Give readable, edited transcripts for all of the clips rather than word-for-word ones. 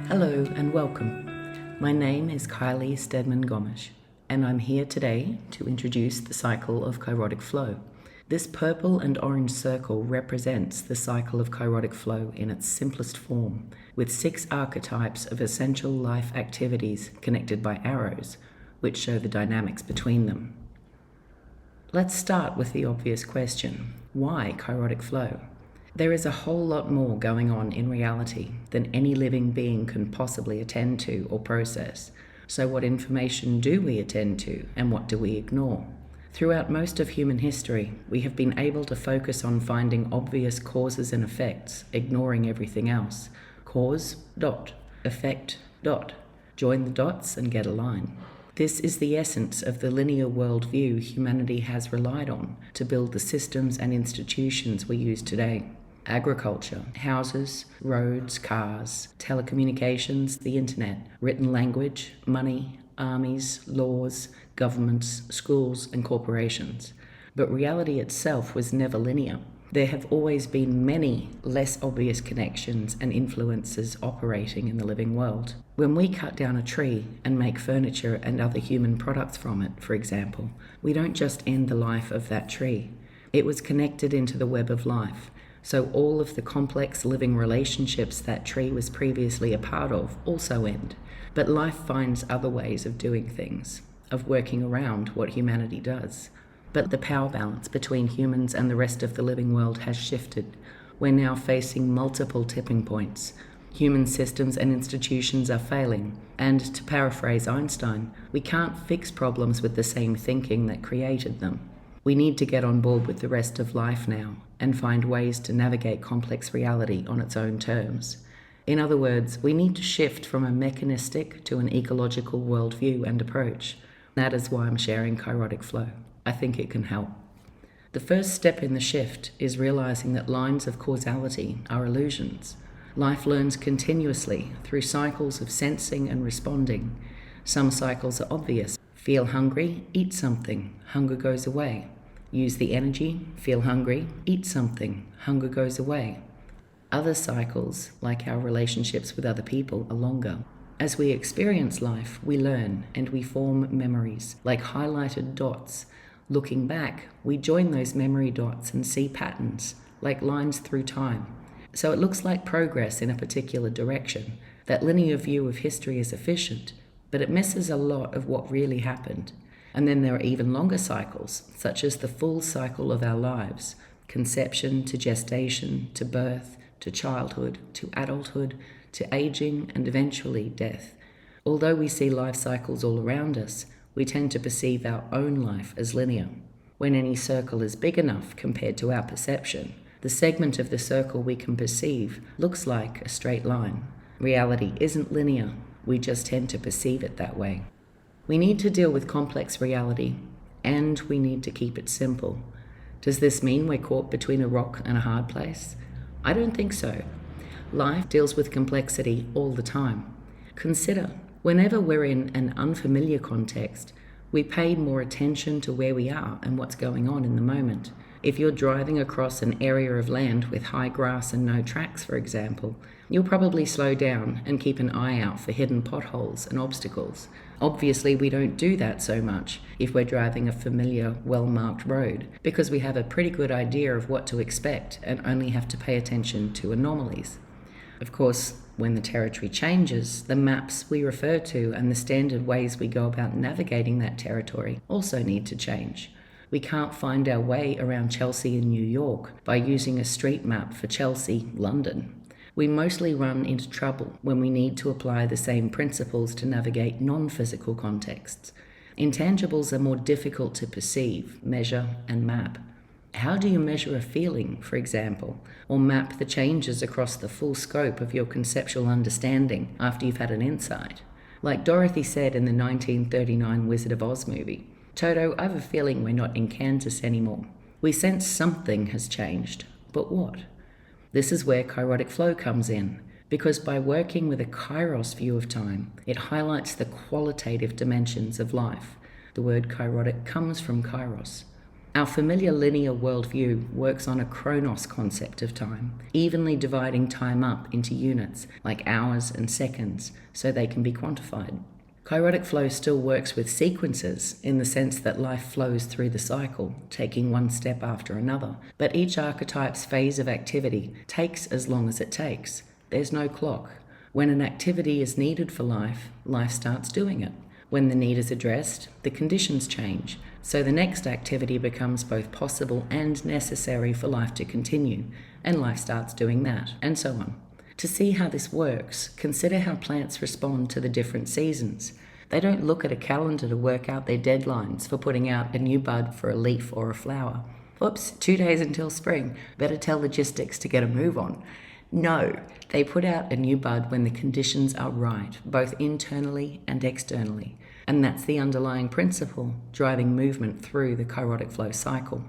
Hello and welcome. My name is Kylie Stedman Gomes, and I'm here today to introduce the Cycle of Kairotic Flow. This purple and orange circle represents the Cycle of Kairotic Flow in its simplest form, with 6 archetypes of essential life activities connected by arrows, which show the dynamics between them. Let's start with the obvious question: why Kairotic Flow? There is a whole lot more going on in reality than any living being can possibly attend to or process. So what information do we attend to and what do we ignore? Throughout most of human history, we have been able to focus on finding obvious causes and effects, ignoring everything else. Cause, dot. Effect, dot. Join the dots and get a line. This is the essence of the linear worldview humanity has relied on to build the systems and institutions we use today. Agriculture, houses, roads, cars, telecommunications, the internet, written language, money, armies, laws, governments, schools, and corporations. But reality itself was never linear. There have always been many less obvious connections and influences operating in the living world. When we cut down a tree and make furniture and other human products from it, for example, we don't just end the life of that tree. It was connected into the web of life. So all of the complex living relationships that tree was previously a part of also end. But life finds other ways of doing things, of working around what humanity does. But the power balance between humans and the rest of the living world has shifted. We're now facing multiple tipping points. Human systems and institutions are failing. And to paraphrase Einstein, we can't fix problems with the same thinking that created them. We need to get on board with the rest of life now and find ways to navigate complex reality on its own terms. In other words, we need to shift from a mechanistic to an ecological worldview and approach. That is why I'm sharing Kairotic Flow. I think it can help. The first step in the shift is realizing that lines of causality are illusions. Life learns continuously through cycles of sensing and responding. Some cycles are obvious. Feel hungry, eat something, hunger goes away. Use the energy, feel hungry, eat something, hunger goes away. Other cycles, like our relationships with other people, are longer. As we experience life, we learn and we form memories, like highlighted dots. Looking back, we join those memory dots and see patterns, like lines through time. So it looks like progress in a particular direction. That linear view of history is efficient, but it misses a lot of what really happened. And then there are even longer cycles, such as the full cycle of our lives: conception to gestation, to birth, to childhood, to adulthood, to aging, and eventually death. Although we see life cycles all around us, we tend to perceive our own life as linear. When any circle is big enough compared to our perception, the segment of the circle we can perceive looks like a straight line. Reality isn't linear. We just tend to perceive it that way. We need to deal with complex reality, and we need to keep it simple. Does this mean we're caught between a rock and a hard place? I don't think so. Life deals with complexity all the time. Consider, whenever we're in an unfamiliar context, we pay more attention to where we are and what's going on in the moment. If you're driving across an area of land with high grass and no tracks, for example, you'll probably slow down and keep an eye out for hidden potholes and obstacles. Obviously, we don't do that so much if we're driving a familiar, well-marked road, because we have a pretty good idea of what to expect and only have to pay attention to anomalies. Of course, when the territory changes, the maps we refer to and the standard ways we go about navigating that territory also need to change. We can't find our way around Chelsea in New York by using a street map for Chelsea, London. We mostly run into trouble when we need to apply the same principles to navigate non-physical contexts. Intangibles are more difficult to perceive, measure, and map. How do you measure a feeling, for example, or map the changes across the full scope of your conceptual understanding after you've had an insight? Like Dorothy said in the 1939 Wizard of Oz movie, "Toto, I have a feeling we're not in Kansas anymore." We sense something has changed, but what? This is where Kairotic Flow comes in, because by working with a kairos view of time, it highlights the qualitative dimensions of life. The word kairotic comes from kairos. Our familiar linear worldview works on a chronos concept of time, evenly dividing time up into units like hours and seconds so they can be quantified. Kairotic flow still works with sequences in the sense that life flows through the cycle, taking one step after another, but each archetype's phase of activity takes as long as it takes. There's no clock. When an activity is needed for life, life starts doing it. When the need is addressed, the conditions change, so the next activity becomes both possible and necessary for life to continue, and life starts doing that, and so on. To see how this works, consider how plants respond to the different seasons. They don't look at a calendar to work out their deadlines for putting out a new bud for a leaf or a flower. Oops, 2 days until spring, better tell logistics to get a move on. No, they put out a new bud when the conditions are right, both internally and externally. And that's the underlying principle driving movement through the Kairotic flow cycle.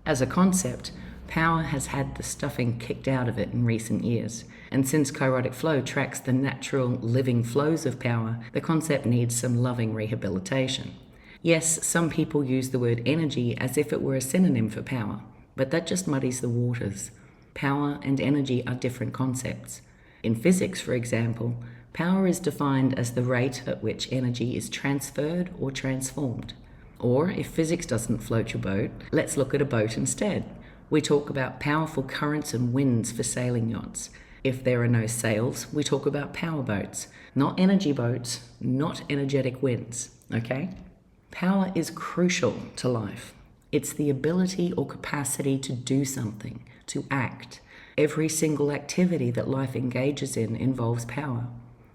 As a concept, power has had the stuffing kicked out of it in recent years. And since Kairotic flow tracks the natural living flows of power, the concept needs some loving rehabilitation. Yes, some people use the word energy as if it were a synonym for power, but that just muddies the waters. Power and energy are different concepts. In physics, for example, power is defined as the rate at which energy is transferred or transformed. Or, if physics doesn't float your boat, let's look at a boat instead. We talk about powerful currents and winds for sailing yachts. If there are no sails, we talk about power boats, not energy boats, not energetic winds, okay? Power is crucial to life. It's the ability or capacity to do something, to act. Every single activity that life engages in involves power.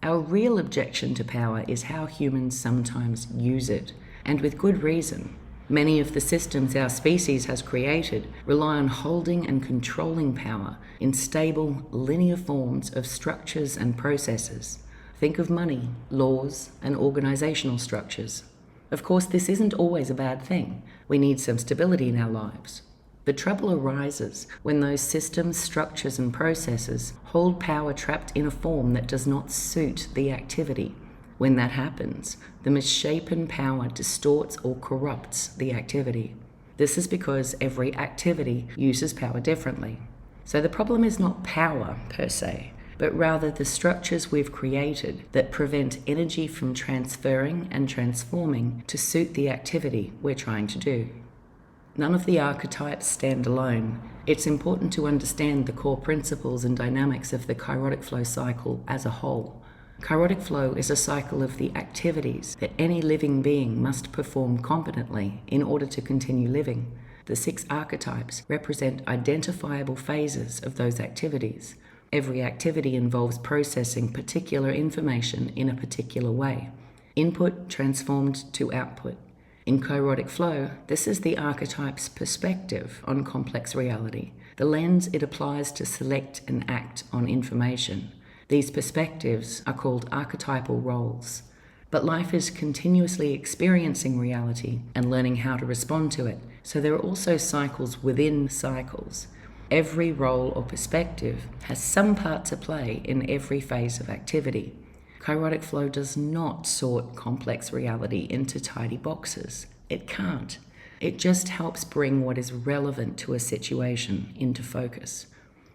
Our real objection to power is how humans sometimes use it, and with good reason. Many of the systems our species has created rely on holding and controlling power in stable, linear forms of structures and processes. Think of money, laws, and organizational structures. Of course, this isn't always a bad thing. We need some stability in our lives. The trouble arises when those systems, structures, and processes hold power trapped in a form that does not suit the activity. When that happens, the misshapen power distorts or corrupts the activity. This is because every activity uses power differently. So the problem is not power per se, but rather the structures we've created that prevent energy from transferring and transforming to suit the activity we're trying to do. None of the archetypes stand alone. It's important to understand the core principles and dynamics of the Kairotic flow cycle as a whole. Kairotic flow is a cycle of the activities that any living being must perform competently in order to continue living. The 6 archetypes represent identifiable phases of those activities. Every activity involves processing particular information in a particular way. Input transformed to output. In Kairotic flow, this is the archetype's perspective on complex reality, the lens it applies to select and act on information. These perspectives are called archetypal roles. But life is continuously experiencing reality and learning how to respond to it, so there are also cycles within cycles. Every role or perspective has some part to play in every phase of activity. Kairotic flow does not sort complex reality into tidy boxes. It can't. It just helps bring what is relevant to a situation into focus.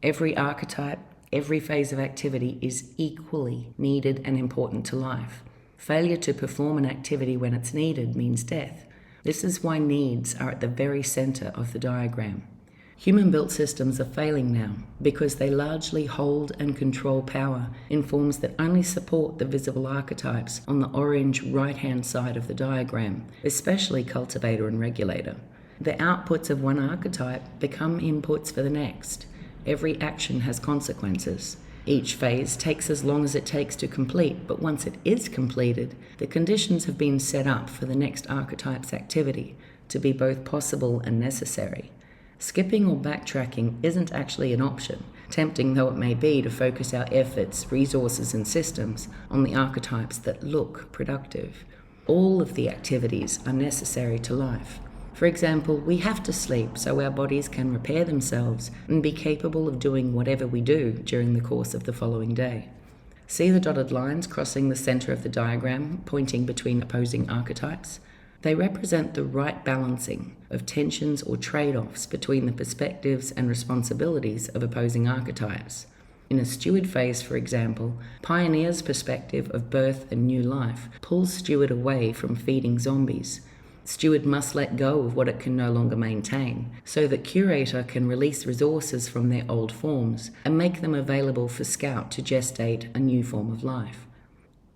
Every archetype, every phase of activity is equally needed and important to life. Failure to perform an activity when it's needed means death. This is why needs are at the very center of the diagram. Human-built systems are failing now because they largely hold and control power in forms that only support the visible archetypes on the orange right-hand side of the diagram, especially Cultivator and Regulator. The outputs of one archetype become inputs for the next. Every action has consequences. Each phase takes as long as it takes to complete, but once it is completed, the conditions have been set up for the next archetype's activity to be both possible and necessary. Skipping or backtracking isn't actually an option, tempting though it may be to focus our efforts, resources, and systems on the archetypes that look productive. All of the activities are necessary to life. For example, we have to sleep so our bodies can repair themselves and be capable of doing whatever we do during the course of the following day. See the dotted lines crossing the center of the diagram, pointing between opposing archetypes? They represent the right balancing of tensions or trade-offs between the perspectives and responsibilities of opposing archetypes. In a Steward phase, for example, Pioneer's perspective of birth and new life pulls Steward away from feeding zombies. Steward must let go of what it can no longer maintain, so that Curator can release resources from their old forms and make them available for Scout to gestate a new form of life.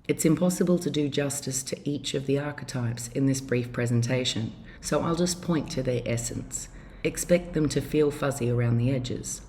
It's impossible to do justice to each of the archetypes in this brief presentation, so I'll just point to their essence. Expect them to feel fuzzy around the edges.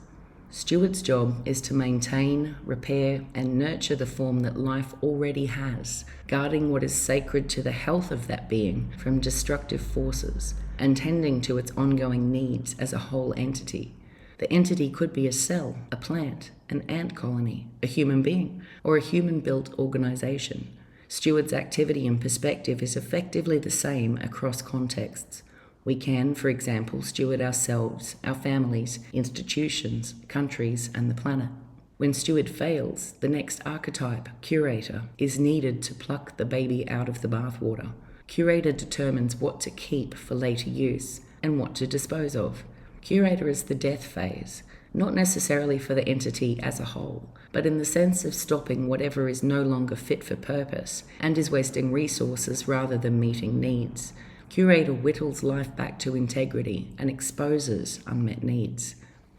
Steward's job is to maintain, repair, and nurture the form that life already has, guarding what is sacred to the health of that being from destructive forces, and tending to its ongoing needs as a whole entity. The entity could be a cell, a plant, an ant colony, a human being, or a human-built organization. Steward's activity and perspective is effectively the same across contexts. We can, for example, steward ourselves, our families, institutions, countries, and the planet. When Steward fails, the next archetype, Curator, is needed to pluck the baby out of the bathwater. Curator determines what to keep for later use and what to dispose of. Curator is the death phase, not necessarily for the entity as a whole, but in the sense of stopping whatever is no longer fit for purpose and is wasting resources rather than meeting needs. Curator whittles life back to integrity and exposes unmet needs.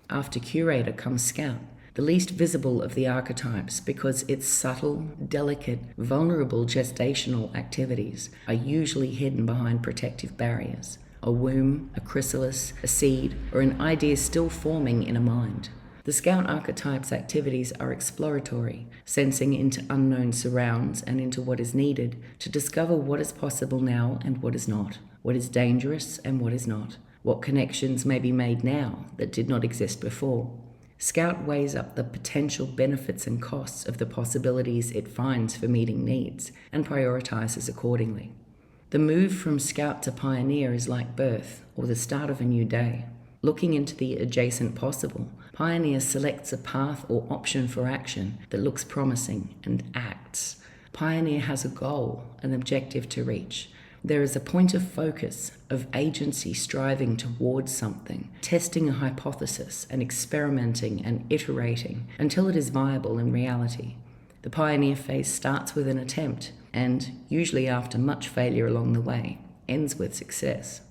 After Curator comes Scout, the least visible of the archetypes because its subtle, delicate, vulnerable gestational activities are usually hidden behind protective barriers. A womb, a chrysalis, a seed, or an idea still forming in a mind. The Scout archetype's activities are exploratory, sensing into unknown surrounds and into what is needed to discover what is possible now and what is not, what is dangerous and what is not, what connections may be made now that did not exist before. Scout weighs up the potential benefits and costs of the possibilities it finds for meeting needs and prioritizes accordingly. The move from Scout to Pioneer is like birth or the start of a new day. Looking into the adjacent possible, Pioneer selects a path or option for action that looks promising and acts. Pioneer has a goal, an objective to reach. There is a point of focus, of agency striving towards something, testing a hypothesis and experimenting and iterating until it is viable in reality. The Pioneer phase starts with an attempt and, usually after much failure along the way, ends with success.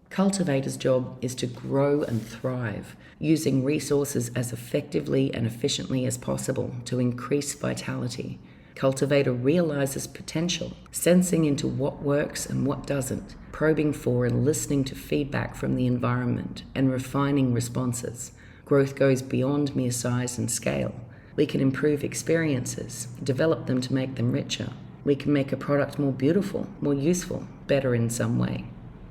Cultivator's job is to grow and thrive, using resources as effectively and efficiently as possible to increase vitality. Cultivator realizes potential, sensing into what works and what doesn't, probing for and listening to feedback from the environment and refining responses. Growth goes beyond mere size and scale. We can improve experiences, develop them to make them richer. We can make a product more beautiful, more useful, better in some way.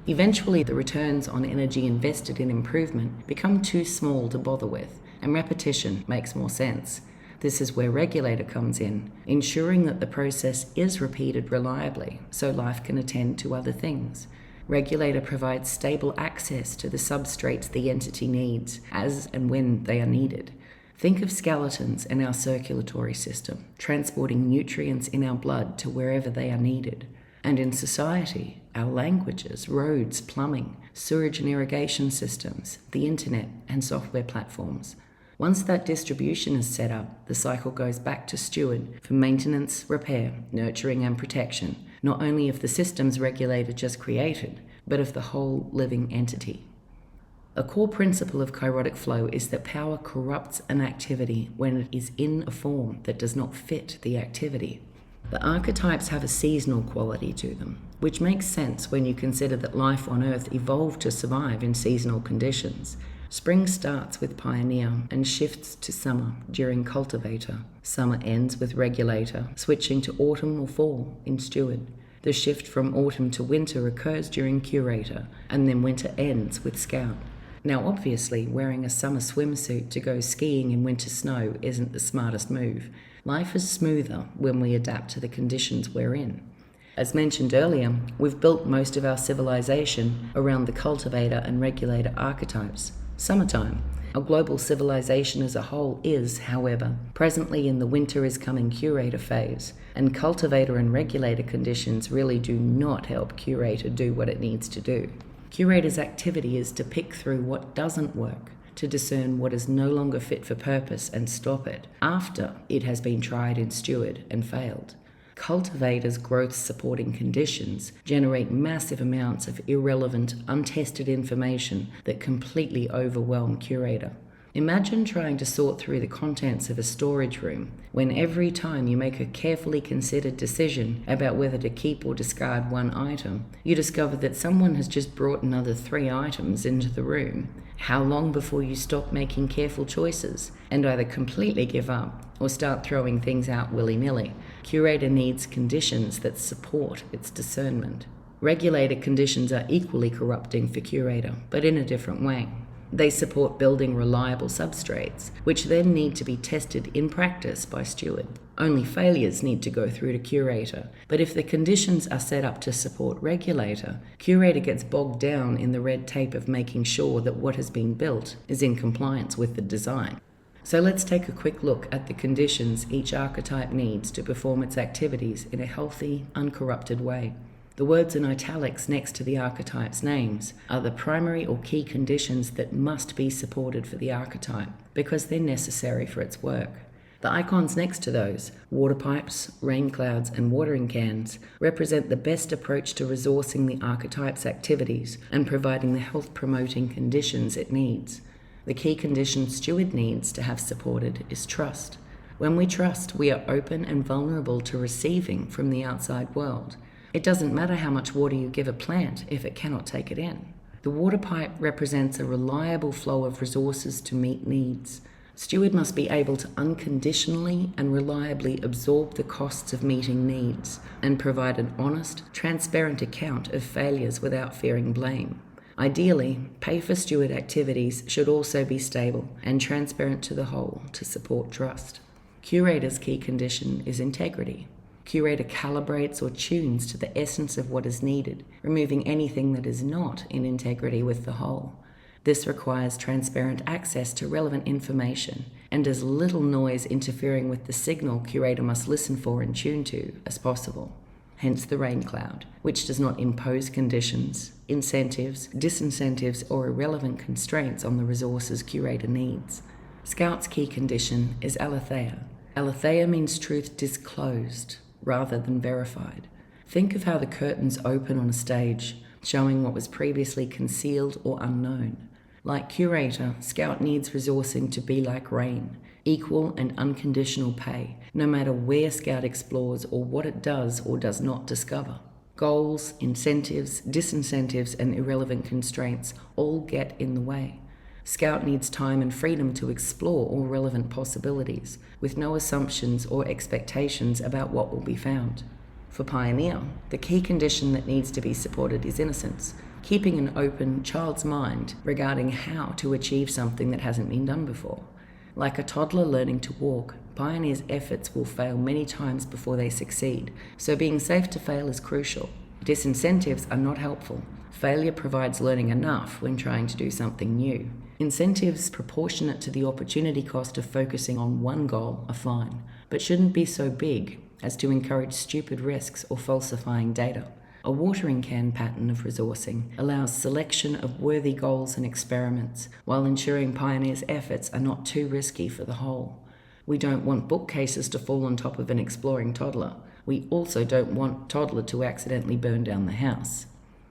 Eventually, the returns on energy invested in improvement become too small to bother with, and repetition makes more sense. This is where Regulator comes in, ensuring that the process is repeated reliably so life can attend to other things. Regulator provides stable access to the substrates the entity needs, as and when they are needed. Think of skeletons in our circulatory system, transporting nutrients in our blood to wherever they are needed. And in society, our languages, roads, plumbing, sewage and irrigation systems, the internet, and software platforms. Once that distribution is set up, the cycle goes back to Steward for maintenance, repair, nurturing, and protection, not only of the systems Regulator just created, but of the whole living entity. A core principle of Kairotic flow is that power corrupts an activity when it is in a form that does not fit the activity. The archetypes have a seasonal quality to them, which makes sense when you consider that life on Earth evolved to survive in seasonal conditions. Spring starts with Pioneer and shifts to summer during Cultivator. Summer ends with Regulator, switching to autumn or fall in Steward. The shift from autumn to winter occurs during Curator, and then winter ends with Scout. Now obviously, wearing a summer swimsuit to go skiing in winter snow isn't the smartest move. Life is smoother when we adapt to the conditions we're in. As mentioned earlier, we've built most of our civilization around the Cultivator and Regulator archetypes. Summertime. Our global civilization as a whole is, however, presently in the winter is coming Curator phase, and Cultivator and Regulator conditions really do not help Curator do what it needs to do. Curator's activity is to pick through what doesn't work, to discern what is no longer fit for purpose and stop it after it has been tried in Steward and failed. Cultivator's growth-supporting conditions generate massive amounts of irrelevant, untested information that completely overwhelm Curator. Imagine trying to sort through the contents of a storage room when every time you make a carefully considered decision about whether to keep or discard one item, you discover that someone has just brought another 3 items into the room. How long before you stop making careful choices and either completely give up or start throwing things out willy-nilly? Curator needs conditions that support its discernment. Regulator conditions are equally corrupting for Curator, but in a different way. They support building reliable substrates, which then need to be tested in practice by Steward. Only failures need to go through to Curator, but if the conditions are set up to support Regulator, Curator gets bogged down in the red tape of making sure that what has been built is in compliance with the design. So let's take a quick look at the conditions each archetype needs to perform its activities in a healthy, uncorrupted way. The words in italics next to the archetype's names are the primary or key conditions that must be supported for the archetype because they're necessary for its work. The icons next to those, water pipes, rain clouds, and watering cans, represent the best approach to resourcing the archetype's activities and providing the health-promoting conditions it needs. The key condition Steward needs to have supported is trust. When we trust, we are open and vulnerable to receiving from the outside world. It doesn't matter how much water you give a plant if it cannot take it in. The water pipe represents a reliable flow of resources to meet needs. Steward must be able to unconditionally and reliably absorb the costs of meeting needs and provide an honest, transparent account of failures without fearing blame. Ideally, pay for Steward activities should also be stable and transparent to the whole to support trust. Curator's key condition is integrity. Curator calibrates or tunes to the essence of what is needed, removing anything that is not in integrity with the whole. This requires transparent access to relevant information and as little noise interfering with the signal Curator must listen for and tune to as possible. Hence the rain cloud, which does not impose conditions, incentives, disincentives, or irrelevant constraints on the resources Curator needs. Scout's key condition is aletheia. Aletheia means truth disclosed rather than verified. Think of how the curtains open on a stage, showing what was previously concealed or unknown. Like Curator, Scout needs resourcing to be like rain, equal and unconditional pay, no matter where Scout explores or what it does or does not discover. Goals, incentives, disincentives, and irrelevant constraints all get in the way. Scout needs time and freedom to explore all relevant possibilities, with no assumptions or expectations about what will be found. For Pioneer, the key condition that needs to be supported is innocence, keeping an open child's mind regarding how to achieve something that hasn't been done before. Like a toddler learning to walk, Pioneer's efforts will fail many times before they succeed, so being safe to fail is crucial. Disincentives are not helpful. Failure provides learning enough when trying to do something new. Incentives proportionate to the opportunity cost of focusing on one goal are fine, but shouldn't be so big as to encourage stupid risks or falsifying data. A watering can pattern of resourcing allows selection of worthy goals and experiments, while ensuring Pioneer's efforts are not too risky for the whole. We don't want bookcases to fall on top of an exploring toddler. We also don't want toddler to accidentally burn down the house.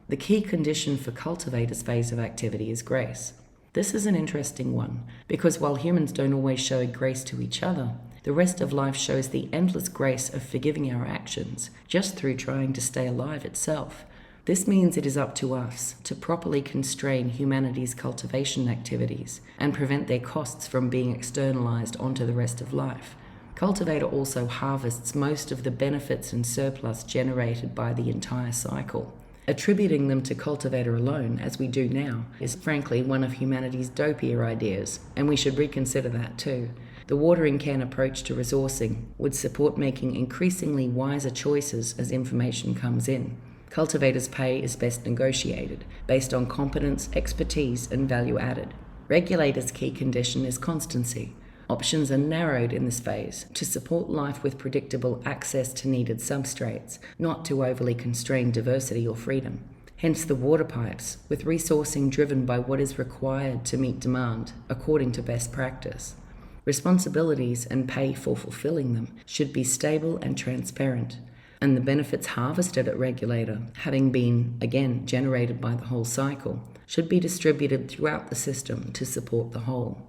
The key condition for Cultivator's phase of activity is grace. This is an interesting one, because while humans don't always show grace to each other, the rest of life shows the endless grace of forgiving our actions, just through trying to stay alive itself. This means it is up to us to properly constrain humanity's cultivation activities and prevent their costs from being externalized onto the rest of life. Cultivator also harvests most of the benefits and surplus generated by the entire cycle. Attributing them to Cultivator alone, as we do now, is frankly one of humanity's dopier ideas, and we should reconsider that too. The watering can approach to resourcing would support making increasingly wiser choices as information comes in. Cultivator's pay is best negotiated, based on competence, expertise, and value added. Regulator's key condition is constancy. Options are narrowed in this phase to support life with predictable access to needed substrates, not to overly constrain diversity or freedom. Hence the water pipes, with resourcing driven by what is required to meet demand, according to best practice. Responsibilities and pay for fulfilling them should be stable and transparent, and the benefits harvested at Regulator, having been, again, generated by the whole cycle, should be distributed throughout the system to support the whole.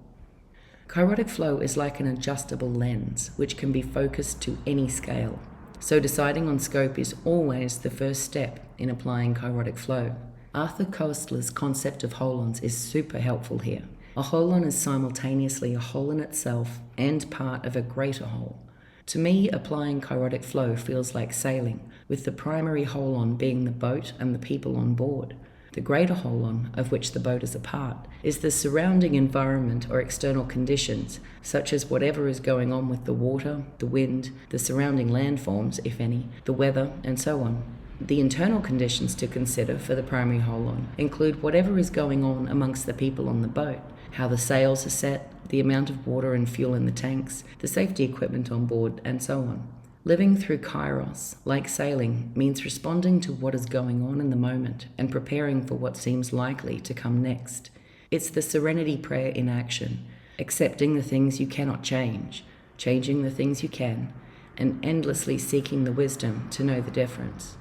Kairotic flow is like an adjustable lens, which can be focused to any scale. So deciding on scope is always the first step in applying Kairotic flow. Arthur Koestler's concept of holons is super helpful here. A holon is simultaneously a whole in itself and part of a greater whole. To me, applying Kairotic flow feels like sailing, with the primary holon being the boat and the people on board. The greater holon, of which the boat is a part, is the surrounding environment or external conditions, such as whatever is going on with the water, the wind, the surrounding landforms, if any, the weather, and so on. The internal conditions to consider for the primary holon include whatever is going on amongst the people on the boat, how the sails are set, the amount of water and fuel in the tanks, the safety equipment on board, and so on. Living through Kairos, like sailing, means responding to what is going on in the moment and preparing for what seems likely to come next. It's the serenity prayer in action, accepting the things you cannot change, changing the things you can, and endlessly seeking the wisdom to know the difference.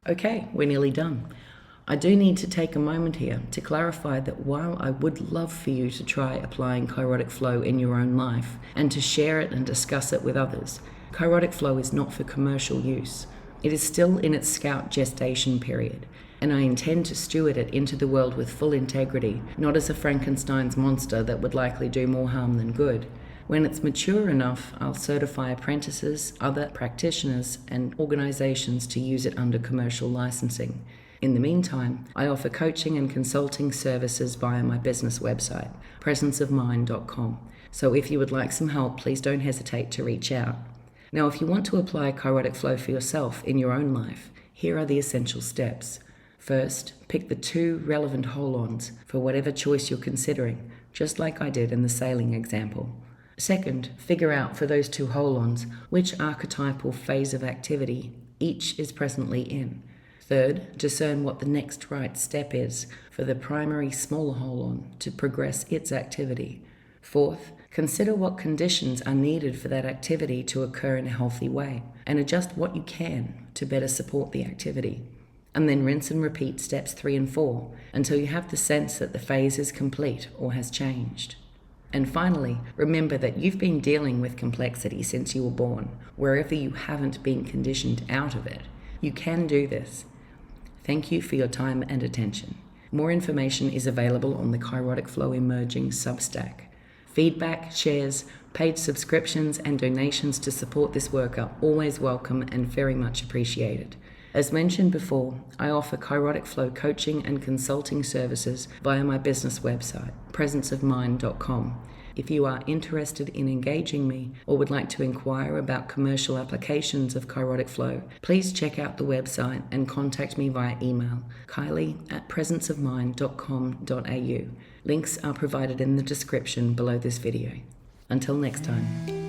Okay, we're nearly done. I do need to take a moment here to clarify that while I would love for you to try applying Kairotic flow in your own life and to share it and discuss it with others, Kairotic flow is not for commercial use. It is still in its scout gestation period, and I intend to steward it into the world with full integrity, not as a Frankenstein's monster that would likely do more harm than good. When it's mature enough, I'll certify apprentices, other practitioners, and organizations to use it under commercial licensing. In the meantime, I offer coaching and consulting services via my business website, presenceofmind.com. So if you would like some help, please don't hesitate to reach out. Now, if you want to apply Kairotic flow for yourself in your own life, here are the essential steps. First, pick the 2 relevant holons for whatever choice you're considering, just like I did in the sailing example. Second, figure out for those 2 holons which archetypal phase of activity each is presently in. Third, discern what the next right step is for the primary smaller holon to progress its activity. Fourth, consider what conditions are needed for that activity to occur in a healthy way, and adjust what you can to better support the activity. And then rinse and repeat steps 3 and 4 until you have the sense that the phase is complete or has changed. And finally, remember that you've been dealing with complexity since you were born, wherever you haven't been conditioned out of it. You can do this. Thank you for your time and attention. More information is available on the Kairotic Flow Emerging Substack. Feedback, shares, paid subscriptions, and donations to support this work are always welcome and very much appreciated. As mentioned before, I offer Kairotic Flow coaching and consulting services via my business website, presenceofmind.com. If you are interested in engaging me or would like to inquire about commercial applications of Kairotic flow, please check out the website and contact me via email, kylie@presenceofmind.com.au. Links are provided in the description below this video. Until next time.